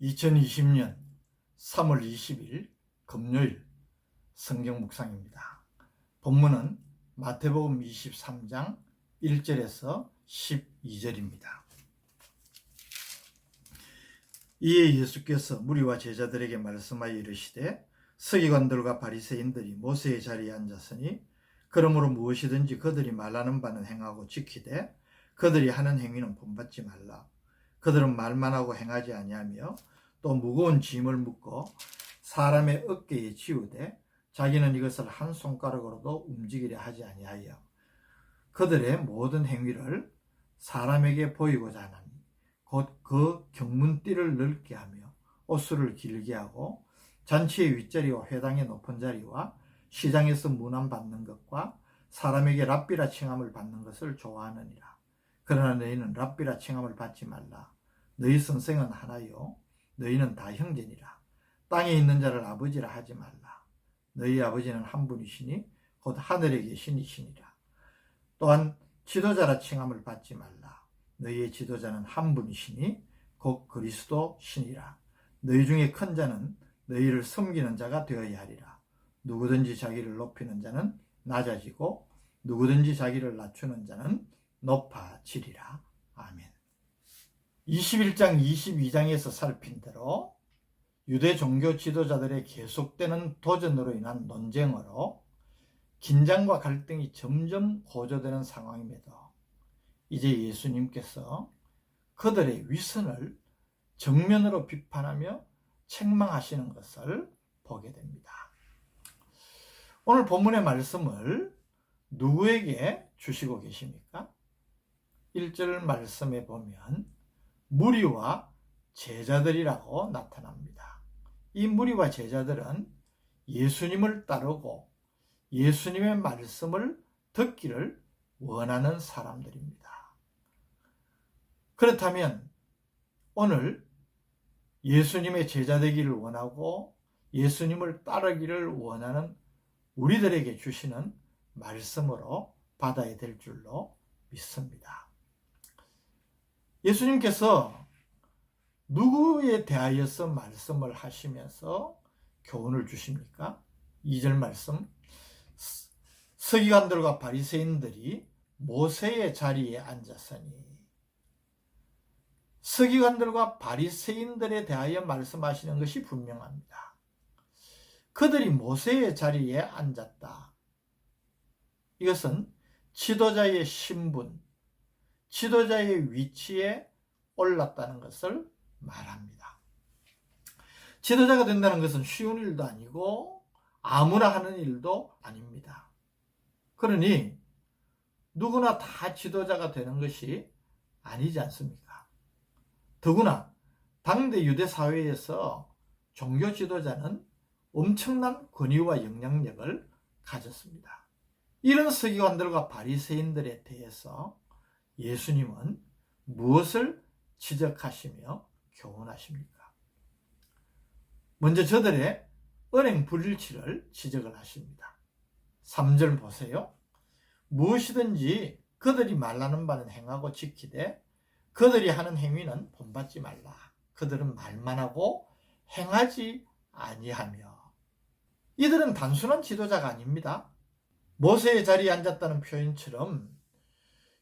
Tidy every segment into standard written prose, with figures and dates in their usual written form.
2020년 3월 20일 금요일 성경 묵상입니다. 본문은 마태복음 23장 1절에서 12절입니다. 이에 예수께서 무리와 제자들에게 말씀하여 이르시되 서기관들과 바리새인들이 모세의 자리에 앉았으니 그러므로 무엇이든지 그들이 말하는 바는 행하고 지키되 그들이 하는 행위는 본받지 말라. 그들은 말만 하고 행하지 아니하며 또 무거운 짐을 묶어 사람의 어깨에 지우되 자기는 이것을 한 손가락으로도 움직이려 하지 아니하여 그들의 모든 행위를 사람에게 보이고자 하나니 곧 그 경문띠를 넓게 하며 옷수를 길게 하고 잔치의 윗자리와 회당의 높은 자리와 시장에서 문안 받는 것과 사람에게 랍비라 칭함을 받는 것을 좋아하느니라. 그러나 너희는 랍비라 칭함을 받지 말라. 너희 선생은 하나요 너희는 다 형제니라. 땅에 있는 자를 아버지라 하지 말라. 너희 아버지는 한 분이시니 곧 하늘에 계시니시니라. 또한 지도자라 칭함을 받지 말라. 너희의 지도자는 한 분이시니 곧 그리스도시니라. 너희 중에 큰 자는 너희를 섬기는 자가 되어야 하리라. 누구든지 자기를 높이는 자는 낮아지고 누구든지 자기를 낮추는 자는 높아지리라. 아멘. 21장 22장에서 살핀 대로 유대 종교 지도자들의 계속되는 도전으로 인한 논쟁으로 긴장과 갈등이 점점 고조되는 상황임에도 이제 예수님께서 그들의 위선을 정면으로 비판하며 책망하시는 것을 보게 됩니다. 오늘 본문의 말씀을 누구에게 주시고 계십니까? 1절 말씀에 보면 무리와 제자들이라고 나타납니다. 이 무리와 제자들은 예수님을 따르고 예수님의 말씀을 듣기를 원하는 사람들입니다. 그렇다면 오늘 예수님의 제자 되기를 원하고 예수님을 따르기를 원하는 우리들에게 주시는 말씀으로 받아야 될 줄로 믿습니다. 예수님께서 누구에 대하여서 말씀을 하시면서 교훈을 주십니까? 2절 말씀, 서기관들과 바리새인들이 모세의 자리에 앉았으니, 서기관들과 바리새인들에 대하여 말씀하시는 것이 분명합니다. 그들이 모세의 자리에 앉았다. 이것은 지도자의 신분, 지도자의 위치에 올랐다는 것을 말합니다. 지도자가 된다는 것은 쉬운 일도 아니고 아무나 하는 일도 아닙니다. 그러니 누구나 다 지도자가 되는 것이 아니지 않습니까? 더구나 당대 유대 사회에서 종교 지도자는 엄청난 권위와 영향력을 가졌습니다. 이런 서기관들과 바리새인들에 대해서 예수님은 무엇을 지적하시며 교훈하십니까? 먼저 저들의 언행 불일치를 지적을 하십니다. 3절 보세요. 무엇이든지 그들이 말하는 바는 행하고 지키되 그들이 하는 행위는 본받지 말라. 그들은 말만 하고 행하지 아니하며. 이들은 단순한 지도자가 아닙니다. 모세의 자리에 앉았다는 표현처럼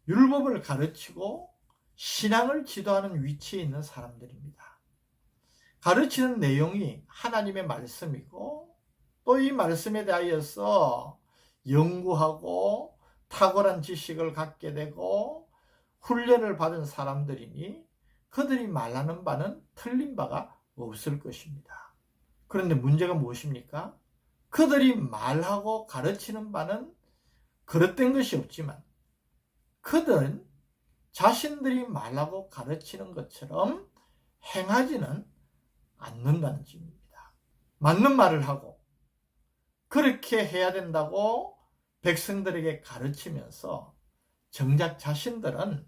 율법을 가르치고 신앙을 지도하는 위치에 있는 사람들입니다. 가르치는 내용이 하나님의 말씀이고 또 이 말씀에 대하여서 연구하고 탁월한 지식을 갖게 되고 훈련을 받은 사람들이니 그들이 말하는 바는 틀린 바가 없을 것입니다. 그런데 문제가 무엇입니까? 그들이 말하고 가르치는 바는 그릇된 것이 없지만 그들은 자신들이 말하고 가르치는 것처럼 행하지는 않는다는 점입니다. 맞는 말을 하고 그렇게 해야 된다고 백성들에게 가르치면서 정작 자신들은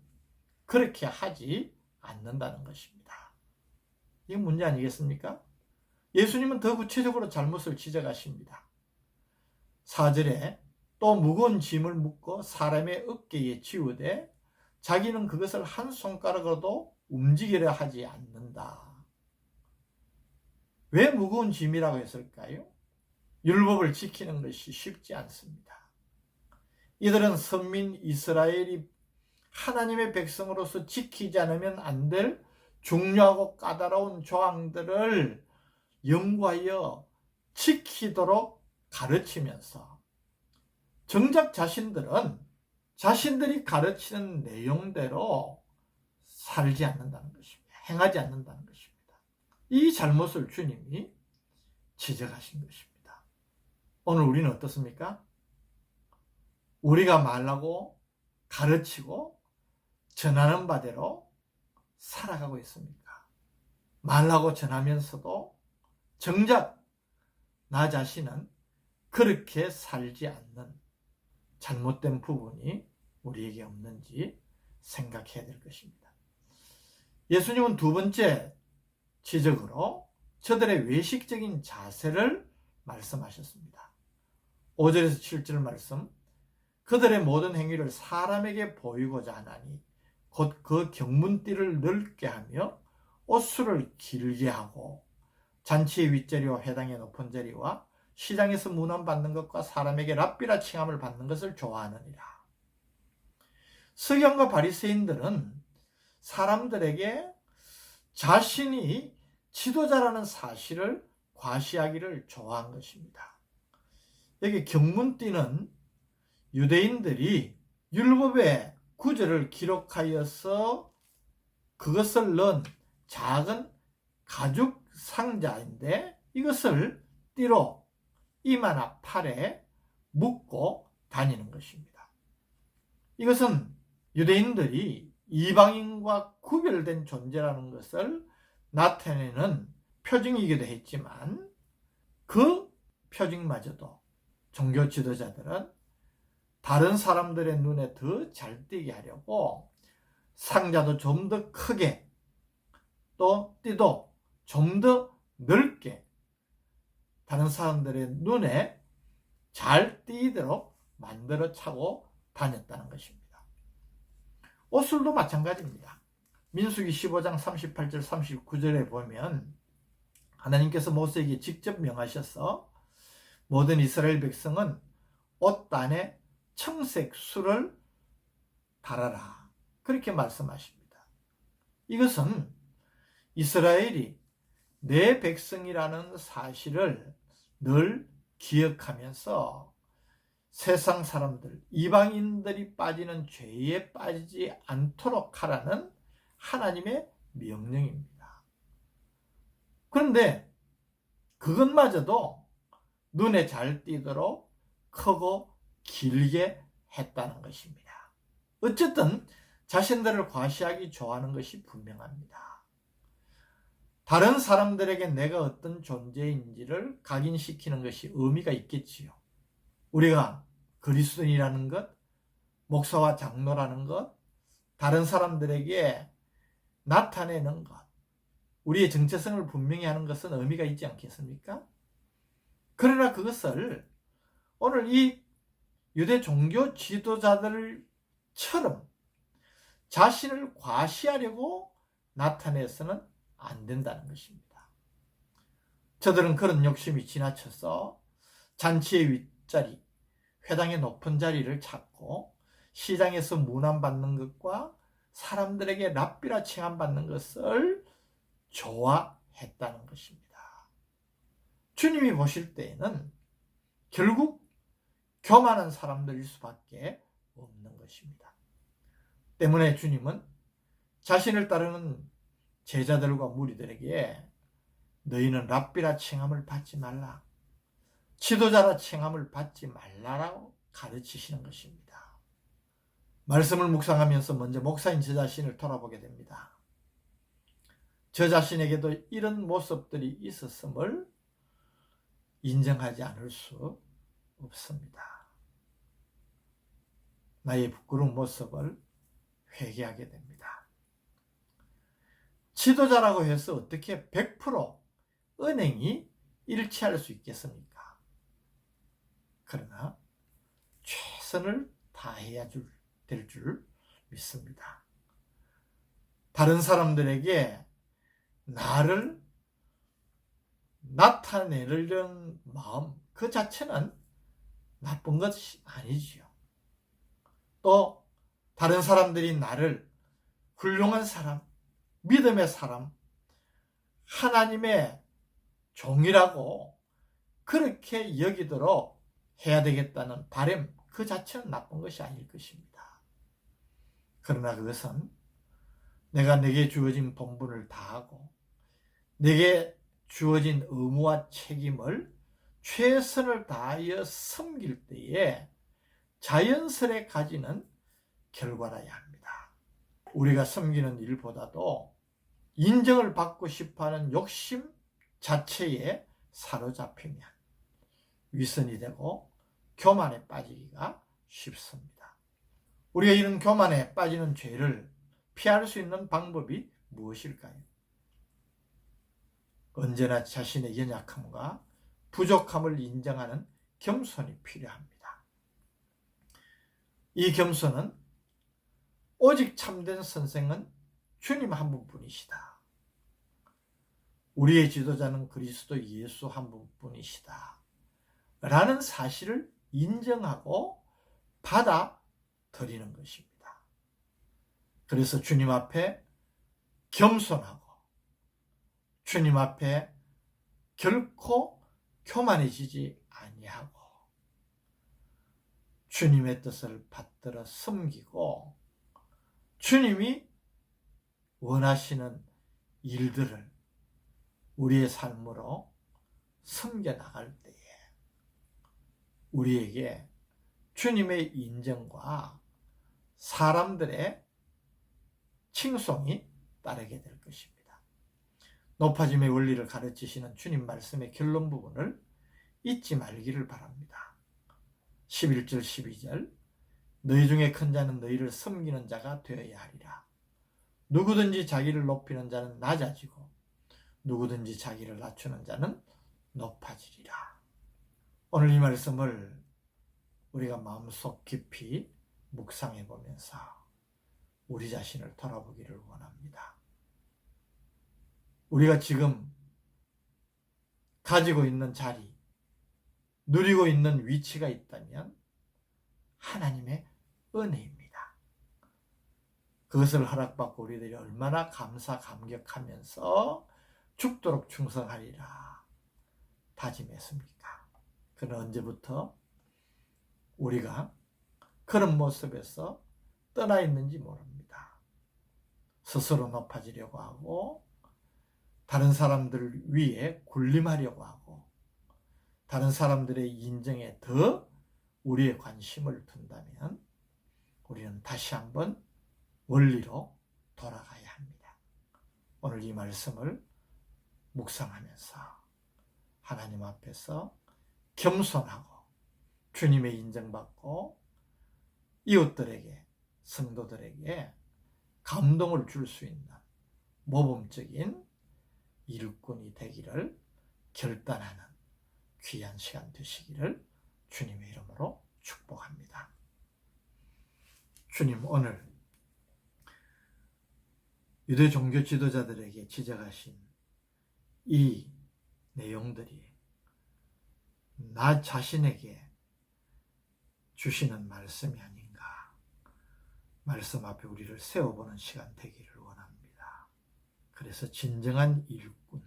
그렇게 하지 않는다는 것입니다. 이게 문제 아니겠습니까? 예수님은 더 구체적으로 잘못을 지적하십니다. 4절에 또 무거운 짐을 묶어 사람의 어깨에 지우되 자기는 그것을 한 손가락으로도 움직이려 하지 않는다. 왜 무거운 짐이라고 했을까요? 율법을 지키는 것이 쉽지 않습니다. 이들은 선민 이스라엘이 하나님의 백성으로서 지키지 않으면 안 될 중요하고 까다로운 조항들을 연구하여 지키도록 가르치면서 정작 자신들은 자신들이 가르치는 내용대로 살지 않는다는 것입니다. 행하지 않는다는 것입니다. 이 잘못을 주님이 지적하신 것입니다. 오늘 우리는 어떻습니까? 우리가 말하고 가르치고 전하는 바대로 살아가고 있습니까? 말하고 전하면서도 정작 나 자신은 그렇게 살지 않는 잘못된 부분이 우리에게 없는지 생각해야 될 것입니다. 예수님은 두 번째 지적으로 저들의 외식적인 자세를 말씀하셨습니다. 5절에서 7절 말씀, 그들의 모든 행위를 사람에게 보이고자 하나니 곧 그 경문띠를 넓게 하며 옷수를 길게 하고 잔치의 윗자리와 회당의 높은 자리와 시장에서 문안받는 것과 사람에게 랍비라 칭함을 받는 것을 좋아하느니라. 서기관과 바리새인들은 사람들에게 자신이 지도자라는 사실을 과시하기를 좋아한 것입니다. 여기 경문띠는 유대인들이 율법의 구절을 기록하여서 그것을 넣은 작은 가죽 상자인데 이것을 띠로 이마나 팔에 묶고 다니는 것입니다. 이것은 유대인들이 이방인과 구별된 존재라는 것을 나타내는 표징이기도 했지만 그 표징마저도 종교 지도자들은 다른 사람들의 눈에 더 잘 띄게 하려고 상자도 좀 더 크게 또 띠도 좀 더 넓게 다른 사람들의 눈에 잘 띄도록 만들어 차고 다녔다는 것입니다. 옷술도 마찬가지입니다. 민수기 15장 38절 39절에 보면 하나님께서 모세에게 직접 명하셔서 모든 이스라엘 백성은 옷단에 청색 술을 달아라 그렇게 말씀하십니다. 이것은 이스라엘이 내 백성이라는 사실을 늘 기억하면서 세상 사람들, 이방인들이 빠지는 죄에 빠지지 않도록 하라는 하나님의 명령입니다. 그런데 그것마저도 눈에 잘 띄도록 크고 길게 했다는 것입니다. 어쨌든 자신들을 과시하기 좋아하는 것이 분명합니다. 다른 사람들에게 내가 어떤 존재인지를 각인시키는 것이 의미가 있겠지요. 우리가 그리스도인이라는 것, 목사와 장로라는 것, 다른 사람들에게 나타내는 것, 우리의 정체성을 분명히 하는 것은 의미가 있지 않겠습니까? 그러나 그것을 오늘 이 유대 종교 지도자들처럼 자신을 과시하려고 나타내서는 안 된다는 것입니다. 저들은 그런 욕심이 지나쳐서 잔치의 윗자리, 회당의 높은 자리를 찾고 시장에서 문안받는 것과 사람들에게 랍비라 칭함받는 것을 좋아했다는 것입니다. 주님이 보실 때에는 결국 교만한 사람들일 수밖에 없는 것입니다. 때문에 주님은 자신을 따르는 제자들과 무리들에게 너희는 랍비라 칭함을 받지 말라, 지도자라 칭함을 받지 말라라고 가르치시는 것입니다. 말씀을 묵상하면서 먼저 목사인 저 자신을 돌아보게 됩니다. 저 자신에게도 이런 모습들이 있었음을 인정하지 않을 수 없습니다. 나의 부끄러운 모습을 회개하게 됩니다. 지도자라고 해서 어떻게 100% 은행이 일치할 수 있겠습니까? 그러나 최선을 다해야 될 줄 믿습니다. 다른 사람들에게 나를 나타내려는 마음 그 자체는 나쁜 것이 아니지요. 또 다른 사람들이 나를 훌륭한 사람, 믿음의 사람, 하나님의 종이라고 그렇게 여기도록 해야 되겠다는 바람 그 자체는 나쁜 것이 아닐 것입니다. 그러나 그것은 내가 내게 주어진 본분을 다하고 내게 주어진 의무와 책임을 최선을 다하여 섬길 때에 자연스레 가지는 결과라야 합니다. 우리가 섬기는 일보다도 인정을 받고 싶어하는 욕심 자체에 사로잡히면 위선이 되고 교만에 빠지기가 쉽습니다. 우리가 이런 교만에 빠지는 죄를 피할 수 있는 방법이 무엇일까요? 언제나 자신의 연약함과 부족함을 인정하는 겸손이 필요합니다. 이 겸손은 오직 참된 선생은 주님 한 분뿐이시다. 우리의 지도자는 그리스도 예수 한 분뿐이시다. 라는 사실을 인정하고 받아들이는 것입니다. 그래서 주님 앞에 겸손하고 주님 앞에 결코 교만해지지 아니하고 주님의 뜻을 받들어 섬기고 주님이 원하시는 일들을 우리의 삶으로 섬겨나갈 때에 우리에게 주님의 인정과 사람들의 칭송이 따르게 될 것입니다. 높아짐의 원리를 가르치시는 주님 말씀의 결론 부분을 잊지 말기를 바랍니다. 11절 12절 너희 중에 큰 자는 너희를 섬기는 자가 되어야 하리라. 누구든지 자기를 높이는 자는 낮아지고 누구든지 자기를 낮추는 자는 높아지리라. 오늘 이 말씀을 우리가 마음속 깊이 묵상해 보면서 우리 자신을 돌아보기를 원합니다. 우리가 지금 가지고 있는 자리, 누리고 있는 위치가 있다면 하나님의 은혜입니다. 그것을 허락받고 우리들이 얼마나 감사감격하면서 죽도록 충성하리라 다짐했습니까? 그는 언제부터 우리가 그런 모습에서 떠나 있는지 모릅니다. 스스로 높아지려고 하고 다른 사람들 위에 군림하려고 하고 다른 사람들의 인정에 더 우리의 관심을 둔다면 우리는 다시 한번 원리로 돌아가야 합니다. 오늘 이 말씀을 묵상하면서 하나님 앞에서 겸손하고 주님의 인정받고 이웃들에게 성도들에게 감동을 줄 수 있는 모범적인 일꾼이 되기를 결단하는 귀한 시간 되시기를 주님의 이름으로 축복합니다. 주님, 오늘 유대 종교 지도자들에게 지적하신 이 내용들이 나 자신에게 주시는 말씀이 아닌가, 말씀 앞에 우리를 세워보는 시간 되기를 원합니다. 그래서 진정한 일꾼,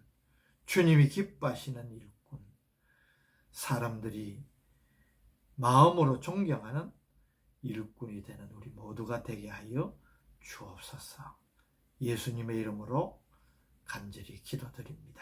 주님이 기뻐하시는 일꾼, 사람들이 마음으로 존경하는 일꾼이 되는 우리 모두가 되게 하여 주옵소서. 예수님의 이름으로 간절히 기도드립니다.